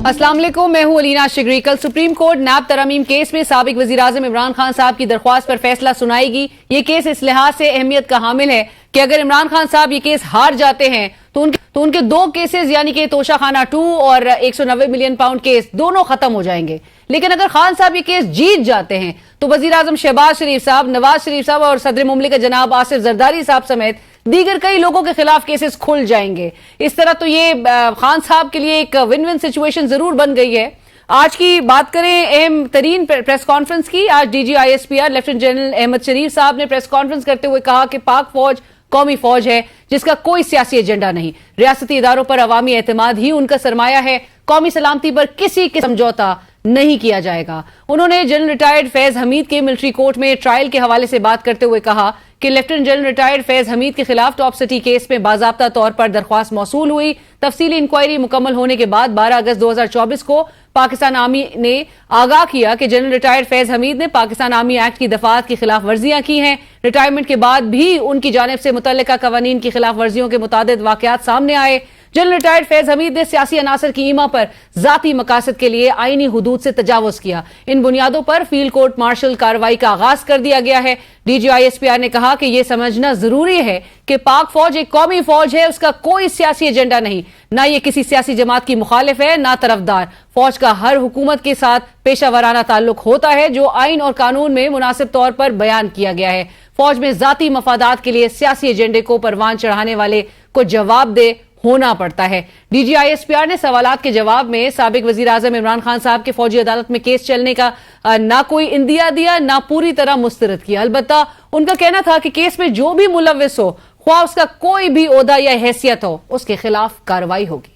अस्सलाम वालेकुम, मैं हूं अलीना शिगरी। कल सुप्रीम कोर्ट नैब तरमीम केस में साबिक वज़ीर-ए-आज़म इमरान खान साहब की दरख्वास्त पर फैसला सुनाएगी। ये केस इस लिहाज से अहमियत का हामिल है कि अगर इमरान खान साहब ये केस हार जाते हैं तो उनके दो केसेस यानी कि तोशाखाना 2 और 190 मिलियन पाउंड केस दोनों खत्म हो जाएंगे। लेकिन अगर खान साहब ये केस जीत जाते हैं तो वज़ीर-ए-आज़म शहबाज शरीफ साहब, नवाज शरीफ साहब और सदर मुमलिकत जनाब आसिफ जरदारी साहब समेत दीगर कई लोगों के खिलाफ केसेस खुल जाएंगे। इस तरह तो ये खान साहब के लिए एक विन विन सिचुएशन जरूर बन गई है। आज की बात करें अहम तरीन प्रेस कॉन्फ्रेंस की। आज DG ISPR lieutenant general Ahmed Sharif साहब ने प्रेस कॉन्फ्रेंस करते हुए कहा कि पाक फौज कौमी फौज है जिसका कोई सियासी एजेंडा नहीं। रियासती इदारों पर अवामी एतमाद ही उनका सरमाया है। कौमी सलामती पर किसी के समझौता नहीं किया जाएगा। उन्होंने जनरल रिटायर्ड फैज हमीद के मिलिट्री कोर्ट में ट्रायल के हवाले से बात करते हुए कहा कि lieutenant general retired Faiz Hamid के खिलाफ टॉप सिटी केस में बाज़ाब्ता तौर पर दरख्वास्त मौसूल हुई। तफसीली इंक्वायरी मुकम्मल होने के बाद 12 अगस्त 2024 को पाकिस्तान आर्मी ने आगाह किया कि जनरल रिटायर्ड फैज हमीद ने पाकिस्तान आर्मी एक्ट की दफात की खिलाफ वर्जियां की हैं। रिटायरमेंट के बाद भी उनकी जानिब से मुतल्लिका कवानीन की खिलाफ वर्जियों के मुतादिद वाकयात सामने आए। जनरल रिटायर्ड फैज हमीद ने सियासी अनासर की ईमा पर जाती मकासद के लिए आईनी हुदूद से तजावुज किया। इन बुनियादों पर फील्ड कोर्ट मार्शल कार्रवाई का आगाज कर दिया गया है। DG ISPR ने कहा कि यह समझना जरूरी है कि पाक फौज एक कौमी फौज है, उसका कोई सियासी एजेंडा नहीं, ना ये किसी सियासी जमात की मुखालिफ है ना तरफदार। फौज का हर हुकूमत के साथ पेशा वराना ताल्लुक होता है जो आइन और कानून में मुनासिब तौर पर बयान किया गया है। फौज में जाती मफादात के लिए सियासी एजेंडे को परवान चढ़ाने वाले को जवाबदेह होना पड़ता है। DG ISPR ने सवालात के जवाब में साबिक वज़ीर-ए-आज़म इमरान खान साहब के फौजी अदालत में केस चलने का ना कोई इंदिया दिया ना पूरी तरह मुस्तरद किया। अलबत्ता उनका कहना था कि केस में जो भी मुलव्विस हो, ख्वाह उसका कोई भी ओहदा या हैसियत हो, उसके खिलाफ कार्रवाई होगी।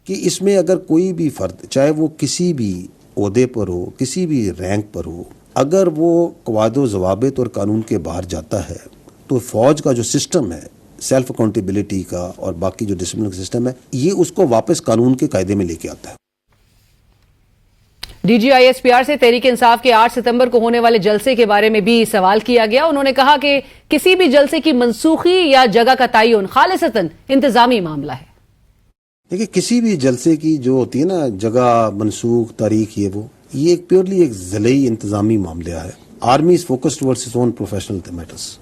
कि इसमें अगर कोई भी फर्द, चाहे वो किसी भी ओहदे पर हो, किसी भी रैंक पर हो, अगर वो क़वायद ज़वाबित और कानून के बाहर जाता है तो फौज का जो सिस्टम है सेल्फ अकाउंटेबिलिटी का और बाकी जो डिसिप्लिन सिस्टम है, ये उसको वापस कानून के कायदे में लेके आता है। DG ISPR से तहरीक इंसाफ के 8 सितंबर को होने वाले जलसे के बारे में भी सवाल किया गया। उन्होंने कहा कि किसी भी जलसे की मनसूखी या जगह का तयन खालिसतन इंतजामी मामला है। देखिए, किसी भी जलसे की जो होती है ना जगह, मनसूख, तारीख, ये एक प्योरली एक ज़िलेई इंतजामी मामला है। Army is focused towards its own professional matters.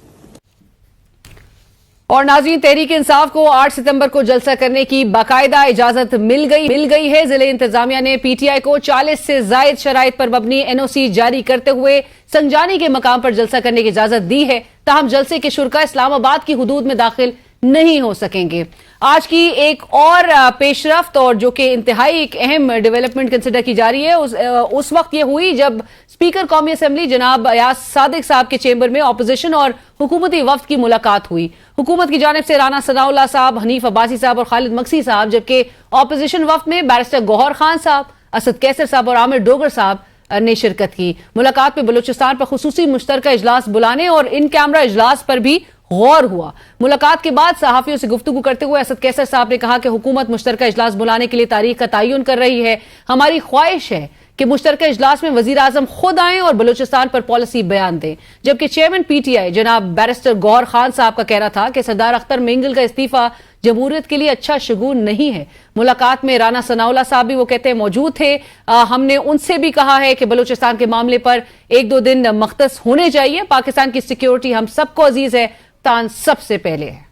और नाज़रीन, तहरीक इंसाफ को 8 सितंबर को जलसा करने की बाकायदा इजाजत मिल गई है। जिले इंतजामिया ने PTI को 40 से जायद शराइत पर मबनी NOC जारी करते हुए संजानी के मकाम पर जलसा करने की इजाजत दी है। ताहम जलसे के शुरका इस्लामाबाद की हुदूद में दाखिल नहीं हो सकेंगे। आज की एक और पेशरफ्त और जो कि इंतहाई एक अहम डेवलपमेंट कंसिडर की जा रही है उस वक्त ये हुई जब स्पीकर कौमी असम्बली जनाब अयाज सादिक साहब के चेंबर में अपोजिशन और हुकूमती वफ्द की मुलाकात हुई। हुकूमत की जानिब से राना सनाउल्लाह साहब, हनीफ अब्बासी साहब और खालिद मक्सी साहब, जबकि अपोजिशन वफ्द में बैरिस्टर गौहर खान साहब, असद कैसर साहब और आमिर डोगर साहब ने शिरकत की। मुलाकात में बलूचिस्तान पर खुसूसी मुश्तरका इजलास बुलाने और इन कैमरा इजलास पर भी गौर हुआ। मुलाकात के बाद सहाफियों से गुफ्तगू करते हुए असद कैसर साहब ने कहा कि हुकूमत मुश्तरका इजलास बुलाने के लिए तारीख का तयन कर रही है। हमारी ख्वाहिश है कि मुश्तरका इजलास में वज़ीर-ए-आज़म खुद आएं और बलूचिस्तान पर पॉलिसी बयान दें। जबकि चेयरमैन PTI जनाब बैरिस्टर गौहर खान साहब का कहना था कि सरदार अख्तर मिंगल का इस्तीफा जमहूरियत के लिए अच्छा शगुन नहीं है। मुलाकात में राना सनाउल्लाह साहब भी वो कहते हैं मौजूद थे। हमने उनसे भी कहा है कि बलूचिस्तान के मामले पर 1-2 दिन मख्तस होने चाहिए। पाकिस्तान की सिक्योरिटी हम सबको अजीज है, तान सबसे पहले है।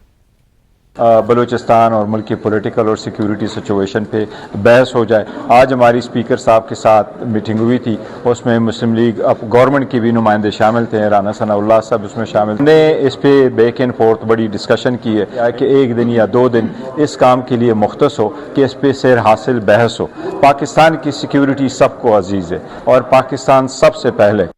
बलूचिस्तान और मुल्क की पॉलिटिकल और सिक्योरिटी सिचुएशन पे बहस हो जाए। आज हमारी स्पीकर साहब के साथ मीटिंग हुई थी, उसमें मुस्लिम लीग गवर्नमेंट की भी नुमाइंदे शामिल थे, राना सनाउल्लाह साहब उसमें शामिल। हमने इस पे बैक एंड फोर्थ बड़ी डिस्कशन की है कि 1 दिन या 2 दिन इस काम के लिए मुख्तस हो कि इस पे सैर हासिल बहस हो। पाकिस्तान की सिक्योरिटी सबको अजीज़ है और पाकिस्तान सबसे पहले